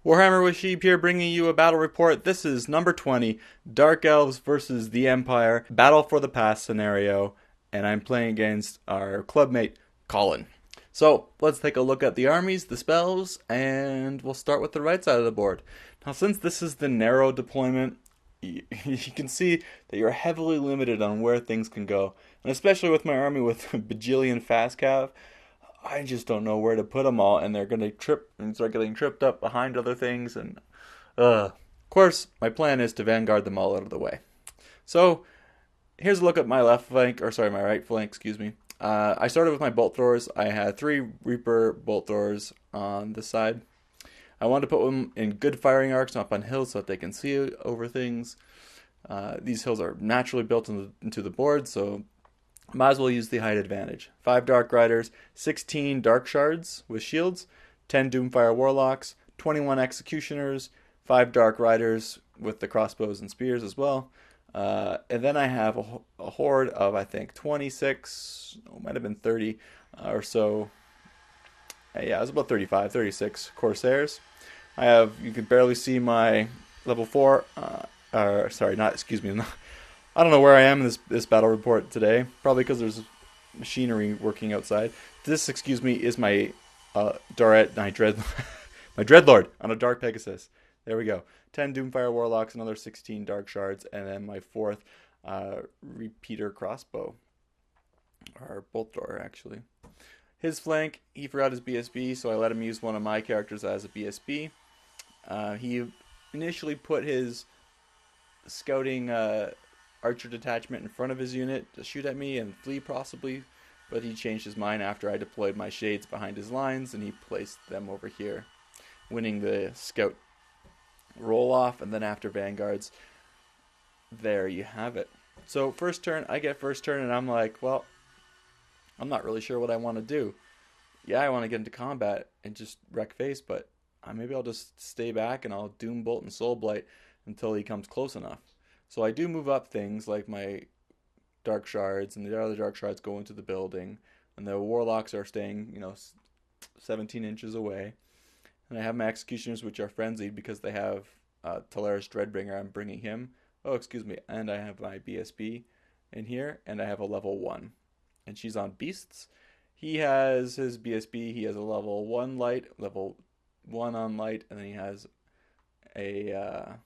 Warhammer with Sheep here, bringing you a battle report. This is number 20, Dark Elves versus the Empire, Battle for the Pass scenario, and I'm playing against our clubmate, Colin. So, let's take a look at the armies, the spells, and we'll start with the right side of the board. Now, since this is the narrow deployment, you can see that you're heavily limited on where things can go. And especially with my army with bajillion fast cav, I just don't know where to put them all, and they're going to trip and start getting tripped up behind other things. And of course, my plan is to vanguard them all out of the way. So here's a look at my left flank, or sorry, my right flank. Excuse me. I started with my bolt throwers. I had 3 Reaper bolt throwers on the side. I wanted to put them in good firing arcs up on hills so that they can see over things. These hills are naturally built into the board, so might as well use the height advantage. 5 Dark Riders, 16 Dark Shards with shields, 10 Doomfire Warlocks, 21 Executioners, 5 Dark Riders with the crossbows and spears as well. And then I have a horde of, I think, 26, might have been 30 or so. Yeah, it was about 35, 36 Corsairs. You can barely see my level 4, sorry, not, excuse me, I don't know where I am in this battle report today. Probably because there's machinery working outside. This, excuse me, is my Doret, my Dreadlord on a Dark Pegasus. There we go. 10 Doomfire Warlocks, another 16 Dark Shards, and then my 4th Repeater Crossbow. Or Bolt Thrower, actually. His flank, he forgot his BSB, so I let him use one of my characters as a BSB. He initially put his scouting archer detachment in front of his unit to shoot at me and flee possibly, but he changed his mind after I deployed my shades behind his lines and he placed them over here, winning the scout roll off. And then after vanguards, there you have it. So first turn, I get first turn and I'm like, well, I'm not really sure what I want to do. Yeah, I want to get into combat and just wreck face, but maybe I'll just stay back and I'll Doom Bolt and Soul Blight until he comes close enough. So I do move up things like my Dark Shards, and the other Dark Shards go into the building, and the Warlocks are staying, 17 inches away. And I have my Executioners, which are frenzied because they have Talaris Dreadbringer. I'm bringing him. Oh, excuse me. And I have my BSB in here, and I have a level 1. And she's on Beasts. He has his BSB. He has a level 1 light, level 1 on light, and then he has a...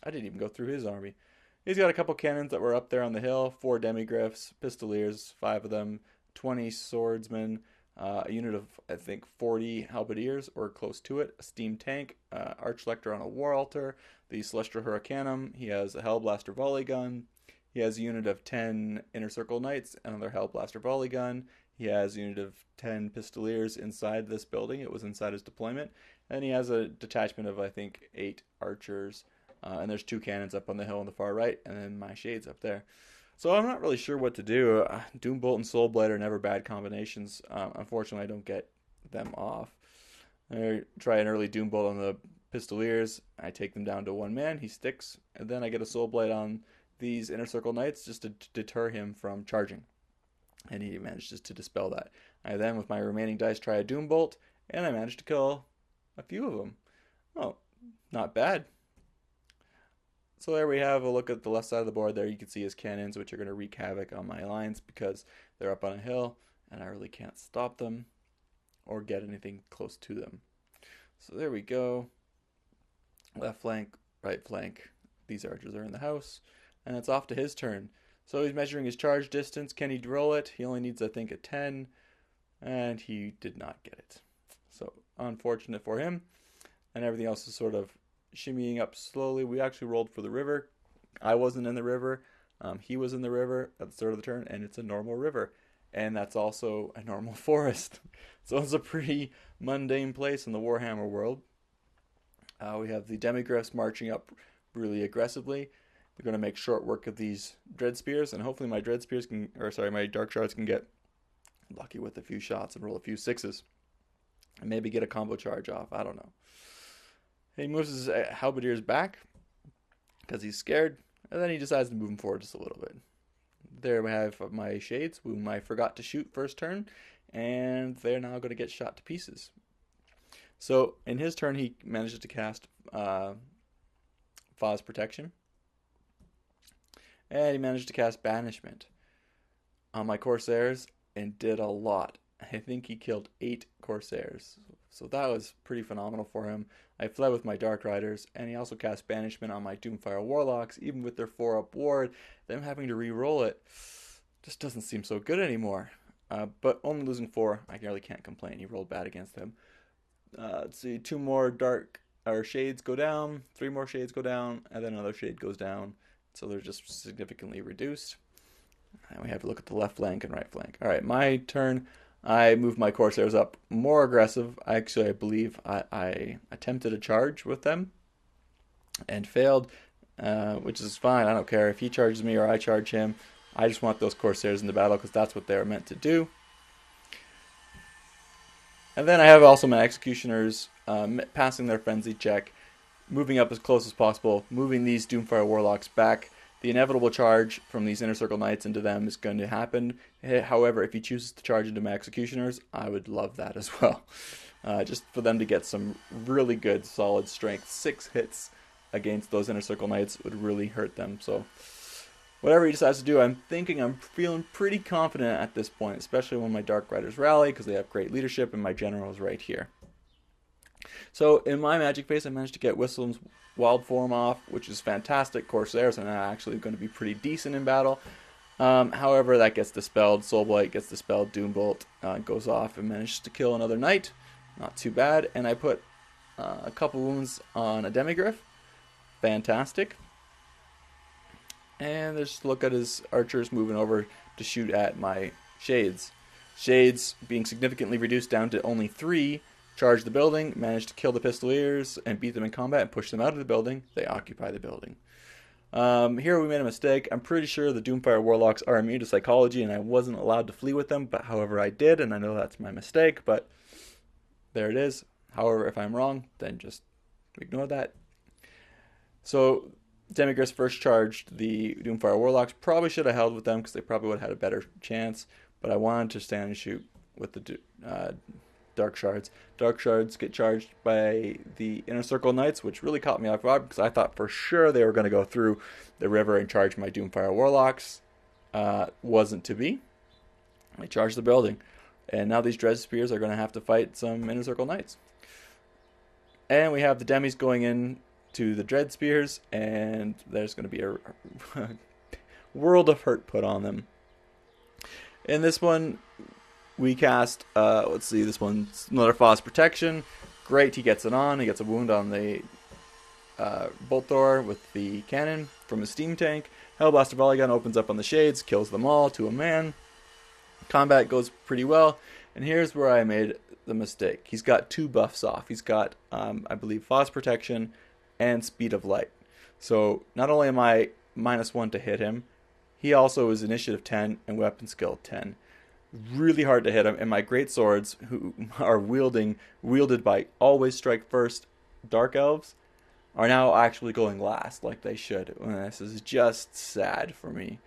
I didn't even go through his army. He's got a couple cannons that were up there on the hill, 4 demigriffs, pistoliers, 5 of them, 20 swordsmen, a unit of, I think, 40 halberdiers or close to it, a steam tank, archlector on a war altar, the Celestial Hurricanum. He has a Hellblaster volley gun. He has a unit of 10 Inner Circle Knights, another Hellblaster volley gun. He has a unit of 10 pistoliers inside this building. It was inside his deployment. And he has a detachment of, I think, 8 archers. And there's 2 cannons up on the hill on the far right, and then my shades up there. So I'm not really sure what to do. Doom Bolt and Soul Blight are never bad combinations. Unfortunately, I don't get them off. I try an early Doom Bolt on the Pistoliers. I take them down to 1 man. He sticks. And then I get a Soul Blight on these Inner Circle Knights just to deter him from charging. And he manages to dispel that. I then, with my remaining dice, try a Doom Bolt, and I managed to kill a few of them. Oh, not bad. So there we have a look at the left side of the board. There you can see his cannons, which are going to wreak havoc on my lines because they're up on a hill and I really can't stop them or get anything close to them. So there we go. Left flank, right flank. These archers are in the house and it's off to his turn. So he's measuring his charge distance. Can he roll it? He only needs, I think, a 10 and he did not get it. So unfortunate for him, and everything else is sort of shimmying up slowly. We actually rolled for the river. I wasn't in the river. He was in the river at the start of the turn, and it's a normal river. And that's also a normal forest. So it's a pretty mundane place in the Warhammer world. We have the demigriffs marching up really aggressively. They're going to make short work of these dread spears, and hopefully my my dark shards can get lucky with a few shots and roll a few 6s. And maybe get a combo charge off. I don't know. He moves his halberdiers back because he's scared, and then he decides to move them forward just a little bit. There we have my shades, whom I forgot to shoot first turn, and they're now going to get shot to pieces. So in his turn, he manages to cast Faw's Protection, and he managed to cast Banishment on my Corsairs and did a lot. I think he killed 8 Corsairs. So that was pretty phenomenal for him. I fled with my Dark Riders, and he also cast Banishment on my Doomfire Warlocks, even with their 4-up ward. Them having to re-roll it just doesn't seem so good anymore. But only losing 4, I really can't complain. He rolled bad against them. Let's see, 2 more Dark or Shades go down, 3 more Shades go down, and then another Shade goes down. So they're just significantly reduced. And we have to look at the left flank and right flank. All right, my turn. I moved my Corsairs up more aggressive. I believe I attempted a charge with them and failed, which is fine. I don't care if he charges me or I charge him. I just want those Corsairs in the battle because that's what they're meant to do. And then I have also my Executioners passing their Frenzy check, moving up as close as possible, moving these Doomfire Warlocks back. The inevitable charge from these Inner Circle Knights into them is going to happen. However, if he chooses to charge into my Executioners, I would love that as well. Just for them to get some really good, solid strength. 6 hits against those Inner Circle Knights would really hurt them. So whatever he decides to do, I'm feeling pretty confident at this point, especially when my Dark Riders rally, because they have great leadership and my general is right here. So in my magic phase, I managed to get Whistle's Wild Form off, which is fantastic. Corsairs are now actually going to be pretty decent in battle. However, that gets dispelled. Soulblight gets dispelled. Doombolt goes off and manages to kill another knight. Not too bad. And I put a couple wounds on a Demigryph. Fantastic. And just look at his archers moving over to shoot at my Shades. Shades being significantly reduced down to only 3. Charge the building, manage to kill the Pistoliers and beat them in combat and push them out of the building. They occupy the building. Here we made a mistake. I'm pretty sure the Doomfire Warlocks are immune to psychology and I wasn't allowed to flee with them, but however I did, and I know that's my mistake, but there it is. However, if I'm wrong, then just ignore that. So Demigryphs first charged the Doomfire Warlocks. Probably should have held with them because they probably would have had a better chance, but I wanted to stand and shoot with the Dark Shards. Dark Shards get charged by the Inner Circle Knights, which really caught me off guard because I thought for sure they were going to go through the river and charge my Doomfire Warlocks. Wasn't to be. They charged the building. And now these Dread Spears are going to have to fight some Inner Circle Knights. And we have the Demis going in to the Dread Spears, and there's going to be a world of hurt put on them. In this one, we cast, let's see, this one's another Faw's Protection. Great, he gets it on. He gets a wound on the Bolt Thrower with the cannon from his steam tank. Hellblaster Volley Gun opens up on the Shades, kills them all to a man. Combat goes pretty well. And here's where I made the mistake. He's got 2 buffs off. He's got, I believe, Faw's Protection and Speed of Light. So not only am I -1 to hit him, he also is Initiative 10 and Weapon Skill 10. Really hard to hit him, and my great swords, who are wielded by always strike first Dark Elves, are now actually going last, like they should. This is just sad for me.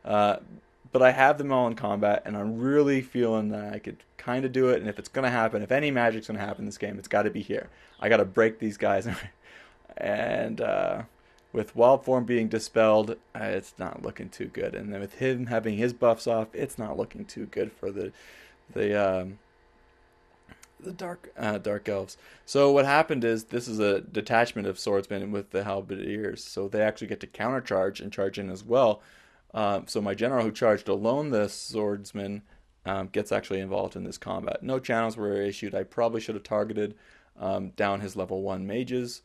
But I have them all in combat, and I'm really feeling that I could kind of do it, and if it's going to happen, if any magic's going to happen in this game, it's got to be here. I got to break these guys, and with Wild Form being dispelled, it's not looking too good. And then with him having his buffs off, it's not looking too good for the Dark Elves. So what happened is this is a detachment of swordsmen with the halberdiers, so they actually get to countercharge and charge in as well. So my general who charged alone the swordsman gets actually involved in this combat. No channels were issued. I probably should have targeted down his level 1 mages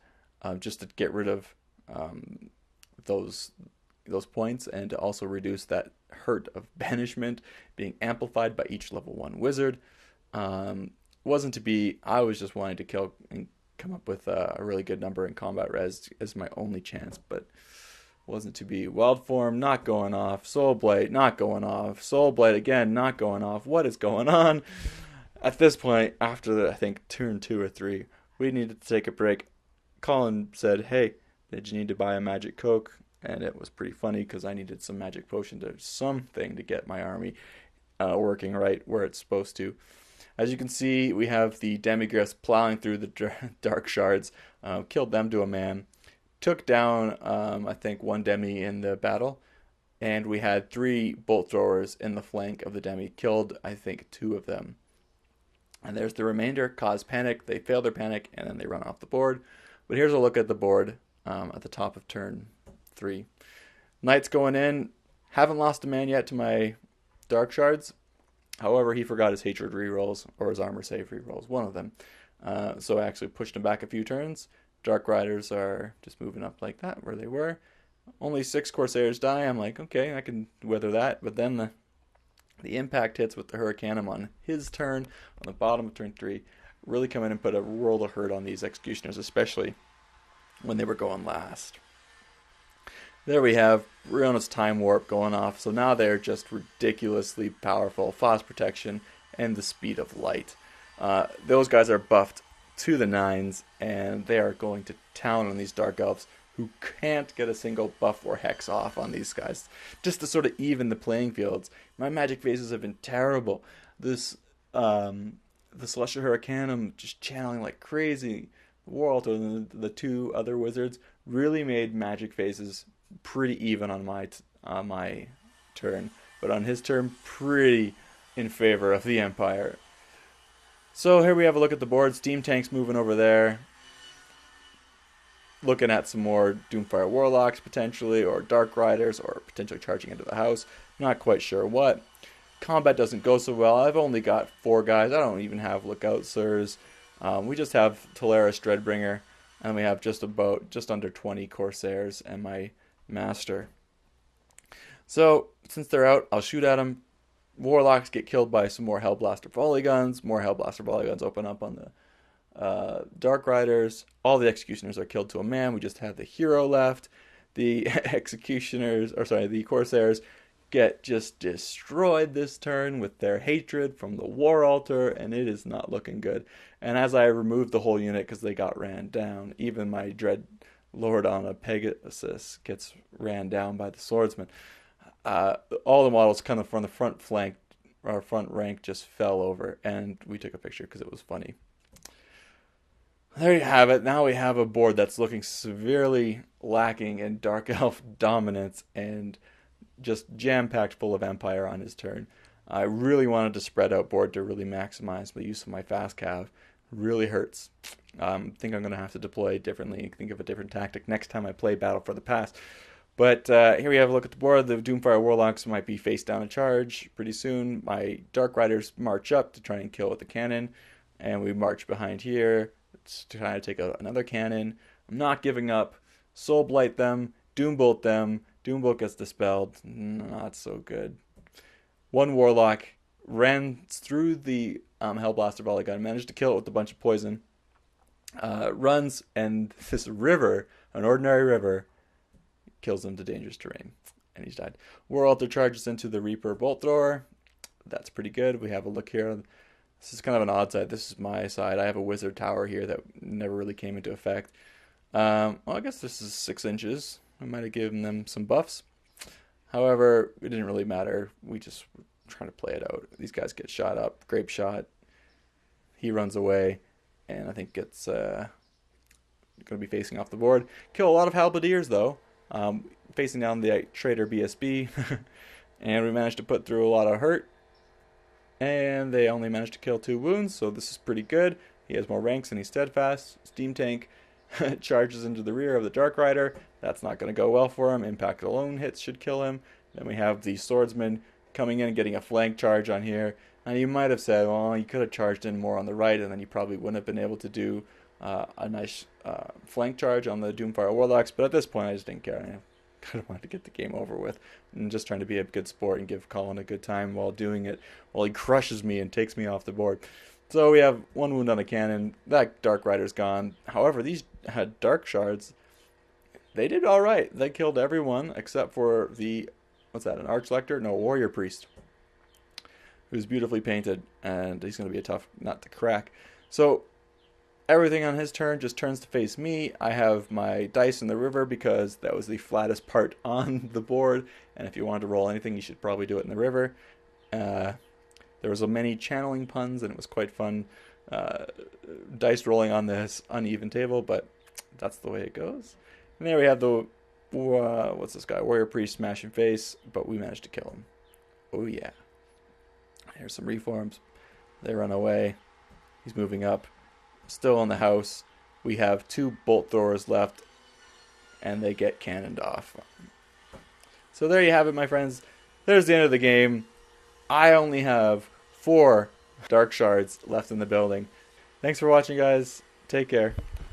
just to get rid of those points and to also reduce that hurt of banishment being amplified by each level 1 wizard. Wasn't to be. I was just wanting to kill and come up with a really good number in combat res as my only chance, but wasn't to be. Wild Form not going off. Soul Blight not going off. Soul Blight again not going off. What is going on? At this point, after I think turn 2 or 3, we needed to take a break. Colin said, "Hey, did you need to buy a magic coke?" And it was pretty funny because I needed some magic potion to something to get my army working right where it's supposed to. As you can see, we have the demigriffs plowing through the dark shards, killed them to a man, took down, I think, one demi in the battle, and we had 3 bolt throwers in the flank of the demi, killed, I think, 2 of them. And there's the remainder, cause panic, they fail their panic, and then they run off the board. But here's a look at the board at the top of turn 3. Knight's going in, haven't lost a man yet to my dark shards. However, he forgot his hatred rerolls, or his armor save rerolls, one of them. So I actually pushed him back a few turns. Dark Riders are just moving up like that, where they were. Only 6 Corsairs die. I'm like, okay, I can weather that. But then the impact hits with the Hurricanum on his turn, on the bottom of turn 3. Really come in and put a world of hurt on these Executioners, especially when they were going last. There we have Riona's Time Warp going off, so now they're just ridiculously powerful. Frost Protection and the Speed of Light. Those guys are buffed to the 9s, and they are going to town on these Dark Elves who can't get a single buff or hex off on these guys. Just to sort of even the playing fields. My magic phases have been terrible. The Celestial Hurricanum just channeling like crazy. War Altar and the 2 other wizards really made magic phases pretty even on my turn, but on his turn pretty in favor of the Empire. So here we have a look at the board. Steam Tank's moving over there, looking at some more Doomfire Warlocks potentially, or Dark Riders, or potentially charging into the house. Not quite sure what. Combat doesn't go so well. I've only got 4 guys. I don't even have Lookout Sirs. We just have Teleris Dreadbringer, and we have just under 20 Corsairs and my Master. So since they're out, I'll shoot at them. Warlocks get killed by some more Hellblaster volley guns. More Hellblaster volley guns open up on the Dark Riders. All the Executioners are killed to a man. We just have the hero left. The the Corsairs get just destroyed this turn with their hatred from the War Altar, and it is not looking good. And as I removed the whole unit because they got ran down, even my Dread Lord on a Pegasus gets ran down by the Swordsman. All the models kind of from the front flank, our front rank just fell over, and we took a picture because it was funny. There you have it. Now we have a board that's looking severely lacking in Dark Elf dominance and just jam-packed full of Empire on his turn. I really wanted to spread out board to really maximize the use of my fast cav. Really hurts. I think I'm going to have to deploy differently, think of a different tactic next time I play Battle for the Past. But here we have a look at the board. The Doomfire Warlocks might be face down a charge pretty soon. My Dark Riders march up to try and kill with the cannon, and we march behind here to try to take another cannon. I'm not giving up. Soul Blight them, Doombolt them. Doombolt gets dispelled. Not so good. One Warlock ran through the Hellblaster volley gun, managed to kill it with a bunch of poison. Runs, and this river, an ordinary river, kills him to dangerous terrain, and he's died. War Altar charges into the Reaper Bolt Thrower. That's pretty good. We have a look here. This is kind of an odd side. This is my side. I have a Wizard Tower here that never really came into effect. Well, I guess this is 6 inches. I might have given them some buffs. However, it didn't really matter. We just were trying to play it out. These guys get shot up. Grape shot. He runs away, and I think gets going to be facing off the board. Kill a lot of Halberdiers, though. Facing down the Traitor BSB. And we managed to put through a lot of hurt. And they only managed to kill 2 wounds, so this is pretty good. He has more ranks and he's steadfast. Steam Tank charges into the rear of the Dark Rider. That's not going to go well for him. Impact alone hits should kill him. Then we have the Swordsman coming in and getting a flank charge on here. Now you might have said, well, you could have charged in more on the right, and then you probably wouldn't have been able to do a nice flank charge on the Doomfire Warlocks. But at this point, I just didn't care. I kind of wanted to get the game over with, and just trying to be a good sport and give Colin a good time while doing it, while he crushes me and takes me off the board. So we have 1 wound on a cannon. That Dark Rider's gone. However, these had Dark Shards. They did all right. They killed everyone except for the, what's that, an Archlector? No, Warrior Priest, who's beautifully painted, and he's going to be a tough nut to crack. So everything on his turn just turns to face me. I have my dice in the river because that was the flattest part on the board, and if you wanted to roll anything, you should probably do it in the river. There was many channeling puns, and it was quite fun dice rolling on this uneven table, but that's the way it goes. And there we have the, what's this guy? Warrior Priest smashing face, but we managed to kill him. Oh yeah. Here's some reforms. They run away. He's moving up. Still in the house. We have 2 bolt throwers left, and they get cannoned off. So there you have it, my friends. There's the end of the game. I only have 4 dark shards left in the building. Thanks for watching, guys. Take care.